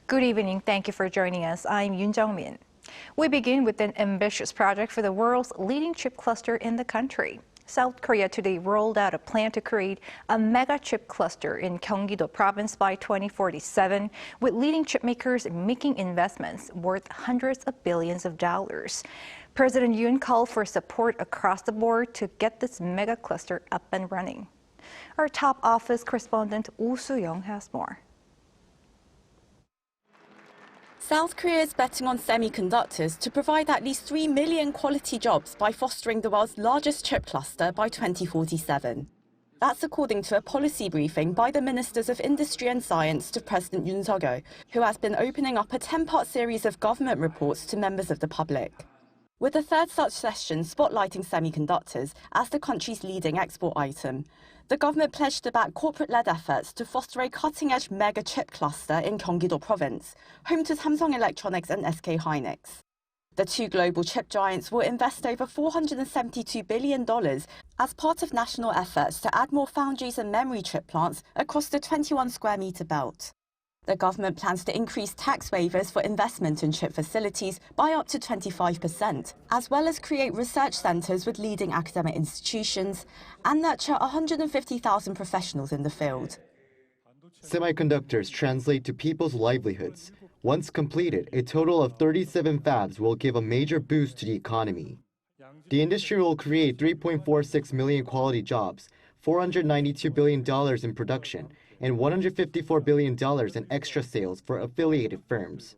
Good evening. Thank you for joining us. I'm Yoon Jung-min. We begin with an ambitious project for the world's leading chip cluster in the country. South Korea today rolled out a plan to create a mega chip cluster in Gyeonggi-do Province by 2047, with leading chip makers making investments worth hundreds of billions of dollars. President Yoon called for support across the board to get this mega cluster up and running. Our top office correspondent Oh Soo-young has more. South Korea is betting on semiconductors to provide at least 3 million quality jobs by fostering the world's largest chip cluster by 2047. That's according to a policy briefing by the Ministers of Industry and Science to President Yoon Suk Yeol, who has been opening up a 10-part series of government reports to members of the public. With the third such session spotlighting semiconductors as the country's leading export item, the government pledged to back corporate-led efforts to foster a cutting-edge mega chip cluster in Gyeonggi-do Province, home to Samsung Electronics and SK Hynix. The two global chip giants will invest over $472 billion as part of national efforts to add more foundries and memory chip plants across the 21-square-meter belt. The government plans to increase tax waivers for investment in chip facilities by up to 25%, as well as create research centers with leading academic institutions and nurture 150,000 professionals in the field. Semiconductors translate to people's livelihoods. Once completed, a total of 37 fabs will give a major boost to the economy. The industry will create 3.46 million quality jobs, $492 billion in production, and $154 billion in extra sales for affiliated firms.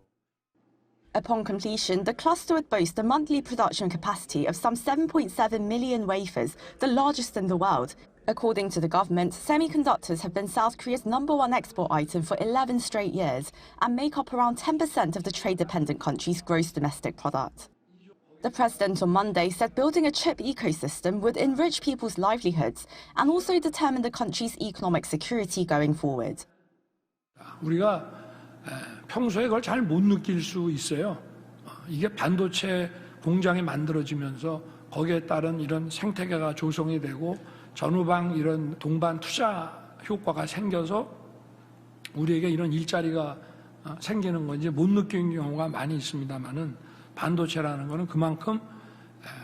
Upon completion, the cluster would boast a monthly production capacity of some 7.7 million wafers, the largest in the world. According to the government, semiconductors have been South Korea's #1 export item for 11 straight years and make up around 10% of the trade-dependent country's gross domestic product. The president on Monday said building a chip ecosystem would enrich people's livelihoods and also determine the country's economic security going forward. 우리가 평소에 그걸 잘 못 느낄 수 있어요. 이게 반도체 공장이 만들어지면서 거기에 따른 이런 생태계가 조성이 되고 전후방 이런 동반 투자 효과가 생겨서 우리에게 이런 일자리가 생기는 건지 못 느끼는 경우가 많이 있습니다만은 반도체라는 것은 그만큼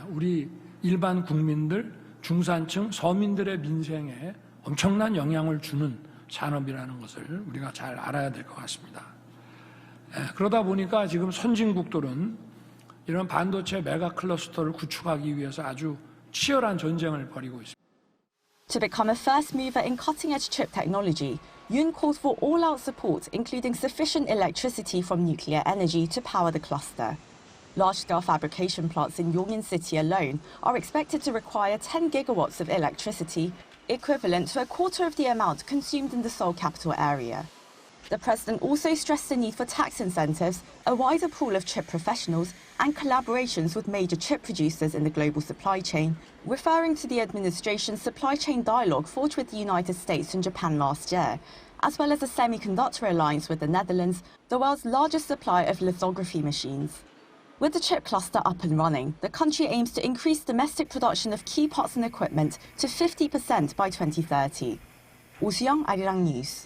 우리 일반 국민들, 중산층, 서민들의 민생에 엄청난 영향을 주는 산업이라는 것을 우리가 잘 알아야 될 것 같습니다. 그러다 보니까 지금 선진국들은 이런 반도체 메가클러스터를 구축하기 위해서 아주 치열한 전쟁을 벌이고 있습니다. To become a first mover in cutting-edge chip technology, Yoon called for all-out support, including sufficient electricity from nuclear energy to power the cluster. Large-scale fabrication plants in Yongin City alone are expected to require 10 gigawatts of electricity, equivalent to a quarter of the amount consumed in the Seoul capital area. The president also stressed the need for tax incentives, a wider pool of chip professionals, and collaborations with major chip producers in the global supply chain, referring to the administration's supply chain dialogue forged with the United States and Japan last year, as well as a semiconductor alliance with the Netherlands, the world's largest supplier of lithography machines. With the chip cluster up and running, the country aims to increase domestic production of key parts and equipment to 50% by 2030. Oh Soo-young, Arirang News.